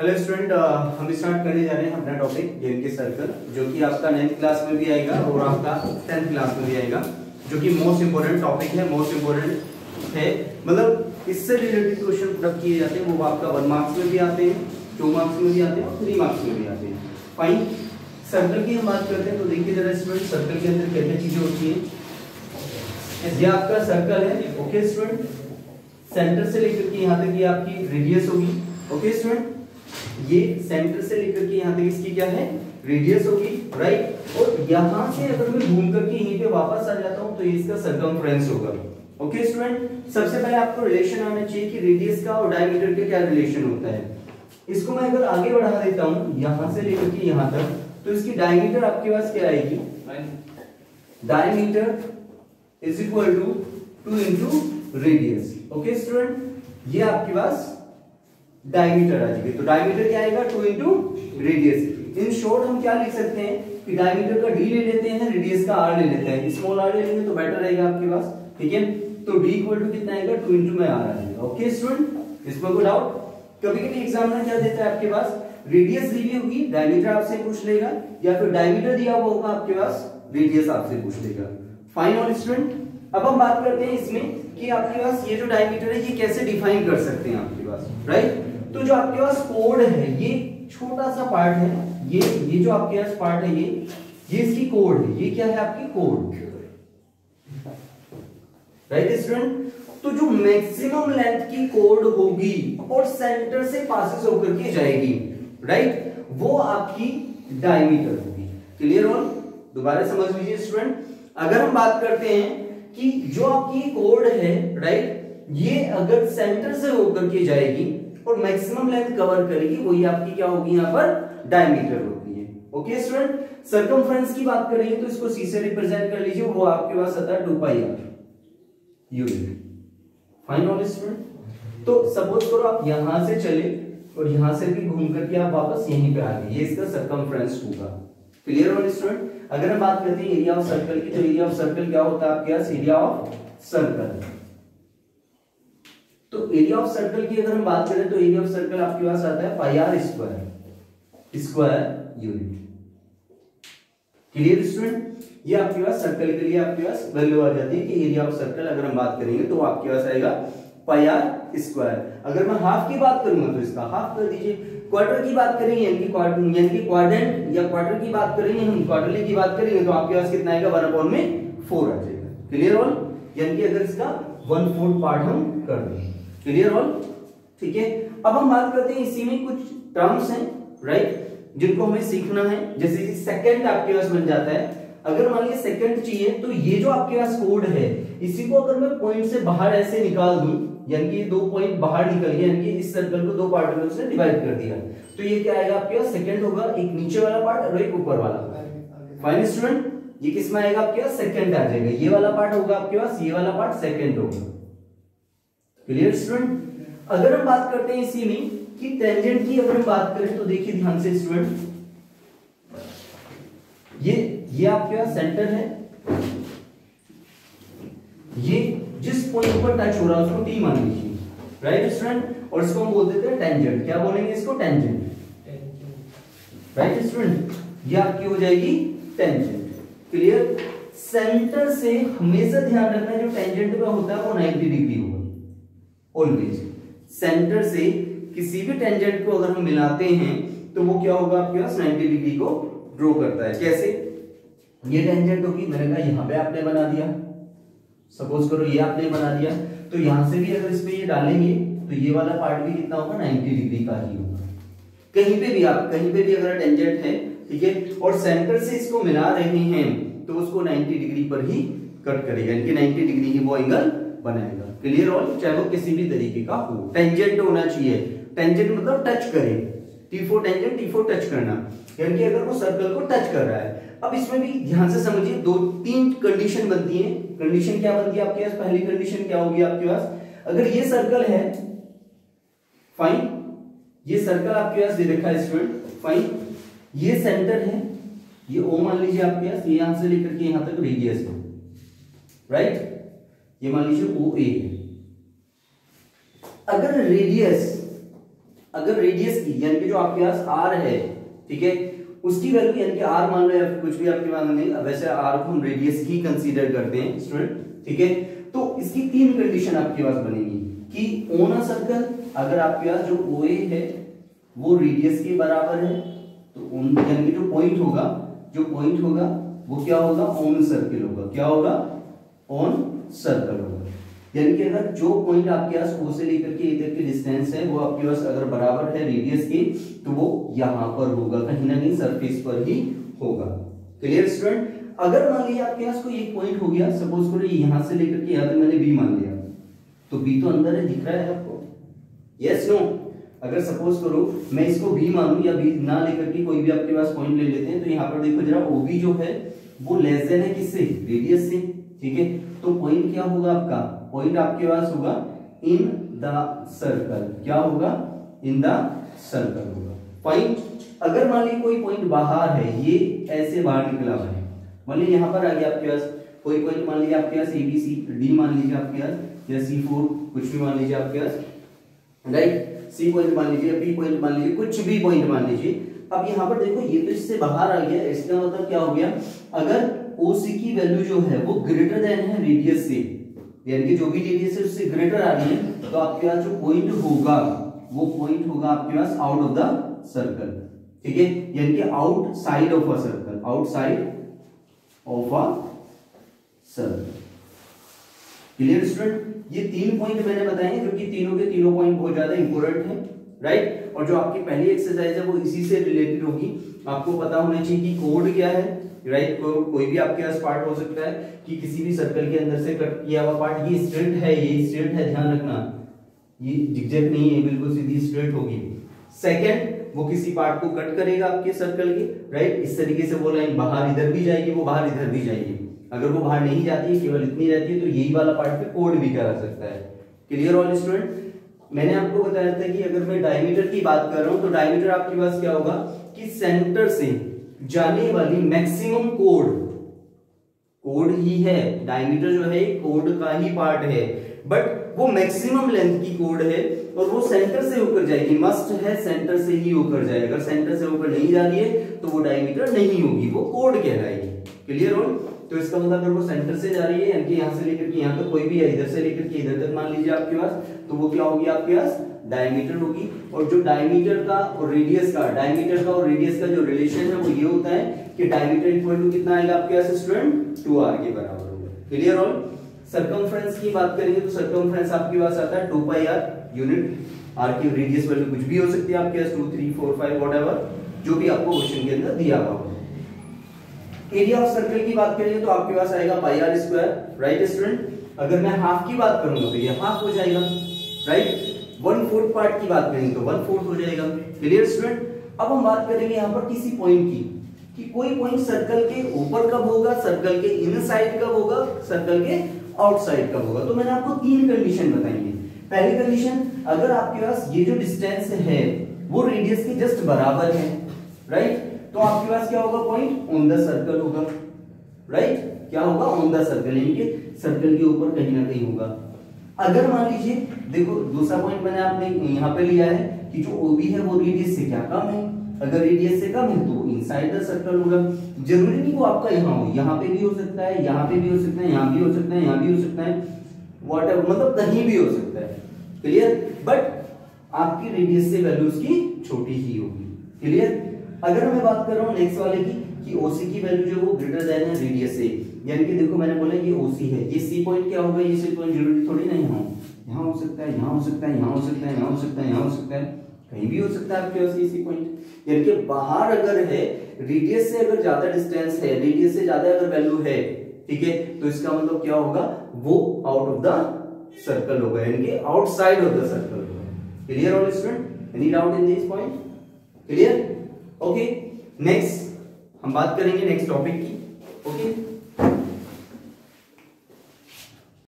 Hello student, हम start करने जा रहे हैं अपना टॉपिक गेम के सर्कल, जो कि आपका 9th क्लास में भी आएगा और आपका 10th क्लास में भी आएगा, जो कि मोस्ट इंपोर्टेंट टॉपिक है, मोस्ट इंपोर्टेंट है। मतलब इससे रिलेटेड क्वेश्चन पुट किए जाते हैं, वो आपका 1 मार्क्स में भी आते हैं, 2 मार्क्स में भी आते हैं और 3 मार्क्स में भी आते हैं। फाइन, सर्कल की हम बात करते हैं तो देखिए जरा स्टूडेंट, सर्कल के अंदर क्या क्या चीजें होती है। ये आपका सर्कल है, ओके स्टूडेंट, सेंटर से लेकर के यहाँ तक ये आपकी रेडियस होगी, ओके स्टूडेंट। ये सेंटर से लेकर के यहाँ तक इसकी क्या है, रेडियस होगी, राइट। और यहाँ से अगर मैं घूम करके यहीं पे वापस आ जाता हूँ तो ये इसका सर्कमफ्रेंस होगा, ओके स्टूडेंट। सबसे पहले आपको रिलेशन आना चाहिए कि रेडियस का और डायमीटर का क्या रिलेशन होता है। इसको मैं अगर आगे बढ़ा देता हूँ यहाँ से लेकर के यहाँ तक, तो इसकी डायमीटर आपके पास क्या आएगी, diameter is equal to 2 into radius, okay student. ये आपके पास डायमीटर आ जाएगी, तो डायमीटर क्या आएगा, 2 इंटू रेडियस। इन शॉर्ट हम क्या लिख सकते हैं कि डायमीटर का डी ले लेते हैं, रेडियस का आर ले लेते हैं। स्मॉल आर ले लेंगे तो बेटर रहेगा आपके पास, ठीक है। तो डी इक्वल टू कितना आएगा, 2 इंटू में आर आ जाएगा, ओके स्टूडेंट। इसमें कोई डाउट? कभी कभी एग्जामिनर क्या देता है आपके पास, रेडियस दी हुई होगी, डायमीटर आपसे पूछ लेगा, या फिर डायमीटर दिया हुआ होगा आपके पास, रेडियस आपसे पूछ लेगा। Fine all student. अब हम बात करते हैं इसमें कि आपके पास ये जो डायमीटर है ये कैसे डिफाइन कर सकते हैं आपके पास, राइट। तो जो आपके पास कोड है, ये छोटा सा पार्ट है, ये जो आपके पास पार्ट है, ये इसकी कोड है, ये क्या है आपकी कोड, राइट स्टूडेंट। तो जो मैक्सिमम लेंथ की कोड होगी और सेंटर से पासिस होकर के जाएगी, राइट, वो आपकी डायमीटर होगी। Clear all? दोबारा समझ लीजिए स्टूडेंट, अगर हम बात करते हैं कि जो आपकी कोड है, राइट, ये अगर सेंटर से होकर के जाएगी और मैक्सिमम लेंथ कवर करेगी, वही आपकी क्या होगी, यहाँ पर डायमीटर होती है, ओके स्टूडेंट। सर्कमफ्रेंस की बात करेंगे तो इसको सी से रिप्रेजेंट कर लीजिए, वो आपके पास आता है 2 pi r unit. Fine all student. तो सपोज करो आप यहां से चले और यहां से भी घूम करके आप वापस यहीं पे आ गए, ये इसका सर्कमफ्रेंस होगा। Clear all student. अगर हम बात करते हैं एरिया ऑफ सर्कल की, तो एरिया ऑफ सर्कल क्या होता है आपके पास, एरिया ऑफ सर्कल। तो एरिया ऑफ सर्कल की अगर हम बात करें तो एरिया ऑफ सर्कल आपके पास आता है pi r square unit. Clear student. ये आपके पास सर्कल के लिए आपके पास वैल्यू आ जाती है कि एरिया ऑफ सर्कल अगर हम बात करेंगे तो आपके पास आएगा पाई आर स्क्वायर। अगर मैं हाफ की बात करूंगा तो इसका हाफ कर दीजिए। क्वार्टर की बात करेंगे यानी कि क्वाड्रेंट या क्वार्टर की बात करेंगे, हम क्वार्टरली की बात करेंगे तो आपके पास कितना आएगा, 1/4 आ जाएगा। Clear all? यानी कि अगर इसका 1/4 पार्ट हम कर दें। Clear all? ठीक है। अब हम बात करते हैं, इसी में कुछ टर्म्स हैं, राइट, जिनको हमें सीखना है। जैसे कि सेकंड आपके पास बन जाता है। अगर मान लीजिए सेकंड चाहिए तो ये जो आपके पास कोड है, इसी को अगर मैं पॉइंट से बाहर ऐसे निकाल दूं, यानी कि ये 2 पॉइंट बाहर निकल गए, यानी कि इस सर्कल को 2 पार्ट में उसने डिवाइड कर दिया, तो ये क्या आएगा आपके पास, सेकंड होगा। एक नीचे वाला पार्ट और एक ऊपर वाला। Fine student. ये किसमें आएगा आपके पास, सेकंड आ जाएगा। ये वाला पार्ट होगा आपके पास, ये वाला पार्ट सेकंड होगा। Clear student. अगर हम बात करते हैं इसी में कि टेंजेंट की अगर हम बात करें तो देखिए ध्यान से स्टूडेंट, ये आपके पास सेंटर है, ये जिस पॉइंट पर टच हो रहा है उसको टी मान लीजिए, राइट स्टूडेंट। और इसको हम बोल देते हैं टेंजेंट। क्या बोलेंगे इसको, टेंजेंट, राइट स्टूडेंट। ये आपकी हो जाएगी टेंजेंट। क्लियर। सेंटर से हमेशा ध्यान रखना है जो टेंजेंट का होता है वो 90 डिग्री होगा ऑलवेज। सेंटर से किसी भी टेंजेंट को अगर हम मिलाते हैं तो वो क्या होगा आपके पास, 90 डिग्री को ड्रॉ करता है। कैसे, ये टेंजेंट होगी, मैंने कहा यहां पे आपने बना दिया, सपोज करो ये आपने बना दिया, तो यहां से भी अगर इस पे ये डालेंगे तो ये वाला पार्ट भी कितना होगा, 90 डिग्री का ही होगा। कहीं पे भी आप, कहीं पे भी अगर टेंजेंट है, ठीक है, और सेंटर से इसको मिला रहे हैं तो उसको 90 डिग्री पर ही कट करेगा, यानी कि 90 डिग्री ही वो एंगल बनाएगा। Clear all? चाहे वो किसी भी तरीके का हो, टेंजेंट होना चाहिए। टेंजेंट मतलब टच करे, T4 टेंजेंट, T4 टच करना, यानी कि अगर वो सर्कल को टच कर रहा है। अब इसमें भी ध्यान से समझिए, 2-3 कंडीशन बनती है। कंडीशन क्या बनती है आपके पास, पहली कंडीशन क्या होगी आपके पास, अगर ये सर्कल है, फाइन, ये सर्कल आपके पास दे रखा है स्टूडेंट, फाइन, ये सेंटर है, ये O मान लीजिए आपके पास, ये यहां से लेकर के यहां तक रेडियस है, राइट, ये मान लीजिए OA है। अगर रेडियस अगर रेडियस की यानी कि जो आपके पास आर है, ठीक है, उसकी वैल्यू यानी कि आर मान लो या कुछ भी आपके मान लो, वैसे आर को हम रेडियस ही कंसीडर करते हैं स्टूडेंट, ठीक है। तो इसकी तीन कंडीशन आपके पास बनेगी कि ऑन अ सर्कल अगर आपके पास जो OA है वो रेडियस के बराबर है, तो ऑन यानी कि जो पॉइंट होगा वो क्या होगा, ऑन सर्कल होगा। क्या होगा, ऑन सर्कल होगा। यानी कि अगर जो पॉइंट आपके पास O से लेकर के इधर की डिस्टेंस है वो आपके पास अगर बराबर है रेडियस के, तो वो यहां पर होगा, कहीं ना कहीं सरफेस पर ही होगा। Clear student? अगर मान लीजिए आपके पास कोई एक पॉइंट हो गया, सपोज करो यहां से लेकर के यहां तक मैंने B मान लिया, तो B तो अंदर है, दिख रहा है आपको, यस नो? अगर सपोज करो मैं इसको B मानूं या B ना लेकर के कोई भी आपके पास पॉइंट ले लेते हैं, तो यहाँ पर देखो जरा OB जो है वो लेस देन है किससे, रेडियस से, ठीक है। तो पॉइंट क्या होगा आपका, पॉइंट आपके पास होगा इन द सर्कल। क्या होगा, इन द सर्कल होगा। फाइन। अगर मान लीजिए कोई पॉइंट बाहर है, ये ऐसे बाहर निकला हुआ है, मान लीजिए यहां पर आ गया आपके पास कोई पॉइंट, मान लीजिए आपके पास ABC, D मान लीजिए आपके पास, या C4 कुछ भी मान लीजिए आपके पास, राइट, C पॉइंट मान लीजिए, B पॉइंट मान लीजिए, कुछ भी पॉइंट मान लीजिए। अब यहाँ पर देखो ये तो इससे बाहर आ गया, इसका मतलब क्या हो गया, अगर OC की वैल्यू जो है वो ग्रेटर देन है रेडियस से, यानी कि जो भी रेडियस है उससे ग्रेटर आ रही है, तो आपके पास जो पॉइंट होगा वो पॉइंट होगा आपके pass out of the circle, ठीक है, यानी कि outside of a circle, outside of a circle. Clear student? ये तीन पॉइंट मैंने बताए हैं, क्योंकि तीनों के तीनों पॉइंट बहुत ज्यादा इंपॉर्टेंट है, राइट। और जो आपकी पहली एक्सरसाइज है वो इसी से रिलेटेड होगी। आपको पता होना चाहिए कि कोड क्या है, राइट। कोई भी आपके पास पार्ट हो सकता है कि किसी भी सर्कल के अंदर से कट किया हुआ पार्ट, ये स्ट्रेट है, ये स्ट्रेट है, ध्यान रखना, ये जिगजैग नहीं है, बिल्कुल सीधी स्ट्रेट होगी। सेकंड, वो किसी पार्ट को कट करेगा आपके सर्कल के, राइट, इस तरीके से वो लाइन बाहर इधर भी जाएगी, वो बाहर इधर भी जाएगी। अगर वो बाहर नहीं जाती है, केवल इतनी रहती है, तो यही वाला पार्ट पे कोड भी करा सकता है। Clear all student? मैंने आपको बताया था कि अगर मैं डायमीटर की बात कर रहा हूं, तो डायमीटर आपके पास क्या होगा कि सेंटर से जाने वाली मैक्सिमम कोड ही है। डायमीटर जो है कोड का ही पार्ट है, बट वो मैक्सिमम लेंथ की कोड है और वो सेंटर से होकर जाएगी, मस्ट है सेंटर से ही होकर जाए। अगर सेंटर से होकर नहीं जा रही है तो वो डायमीटर नहीं होगी, वो कोड कहलाएगी। क्लियर हो? तो इसका मतलब अगर वो सेंटर से जा रही है, यानी कि यहां से लेकर के यहां तक कोई भी है, इधर से लेकर के इधर तक मान लीजिए आपके पास, तो वो क्या होगी आपके पास, डायमीटर होगी। और जो डायमीटर का और रेडियस का जो रिलेशन है वो ये होता है कि डायमीटर इक्वल टू कितना आएगा आपके पास स्टूडेंट, 2r के बराबर होगा। Clear all? सर्कमफ्रेंस की बात करेंगे तो सर्कमफ्रेंस आपके पास आता है 2πr यूनिट। r की रेडियस वैल्यू कुछ भी हो सकती है आपके पास, 2 3 4 5 व्हाटएवर, जो भी आपको क्वेश्चन के अंदर दिया हुआ हो। एरिया ऑफ सर्कल की बात करेंगे तो आपके पास आएगा πr स्क्वायर, राइट स्टूडेंट। अगर मैं हाफ की बात करूंगा तो ये हाफ हो जाएगा, राइट। 1/4 पार्ट की बात करेंगे तो 1/4 हो जाएगा। Clear student? अब हम बात करेंगे यहाँ पर किसी पॉइंट की, कि कोई पॉइंट सर्कल के ऊपर कब होगा, सर्कल के इनसाइड कब होगा, सर्कल के आउटसाइड कब होगा। तो मैंने आपको तीन कंडीशन बताई है। पहली कंडीशन, अगर आपके पास ये जो डिस्टेंस है वो रेडियस के जस्ट बराबर है, राइट, तो आपके पास क्या होगा, पॉइंट ऑन द सर्कल होगा, राइट। क्या होगा, ऑन द सर्कल, यानी कि सर्कल के ऊपर कहीं ना कहीं होगा। अगर मान लीजिए, देखो दूसरा पॉइंट मैंने आपने यहाँ पे लिया है कि जो OB है वो रेडियस से क्या कम है, अगर रेडियस से कम है तो इनसाइड द सर्कल होगा। जरूरी नहीं वो आपका यहाँ हो, यहाँ पे भी हो सकता है, यहाँ पे भी हो सकता है, यहाँ भी हो सकता है, यहाँ भी हो सकता है, व्हाटएवर, मतलब कहीं भी हो सकता है। क्लियर? बट आपकी रेडियस से वैल्यू उसकी छोटी ही होगी। क्लियर? अगर मैं बात कर रहा हूँ नेक्स्ट वाले की, कि OC की वैल्यू जो वो ग्रेटर देन है रेडियस से, यानी कि देखो मैंने बोला ये OC है, ये C पॉइंट क्या होगा, ये C पॉइंट जरूरी थोड़ी नहीं हो, यहाँ हो सकता है, यहाँ हो सकता है, यहाँ हो सकता है, यहाँ हो सकता है, यहाँ हो सकता है, कहीं भी हो सकता है आपके पास C पॉइंट। यानी कि बाहर अगर है, रेडियस से अगर ज्यादा डिस्टेंस है, रेडियस से ज्यादा अगर वैल्यू है, ठीक है, तो इसका मतलब क्या होगा, वो आउट ऑफ द सर्कल होगा, यानी कि आउटसाइड ऑफ द सर्कल होगा। Clear all student? Any doubt in this point? Clear? Okay, next हम बात करेंगे नेक्स्ट टॉपिक की। ओके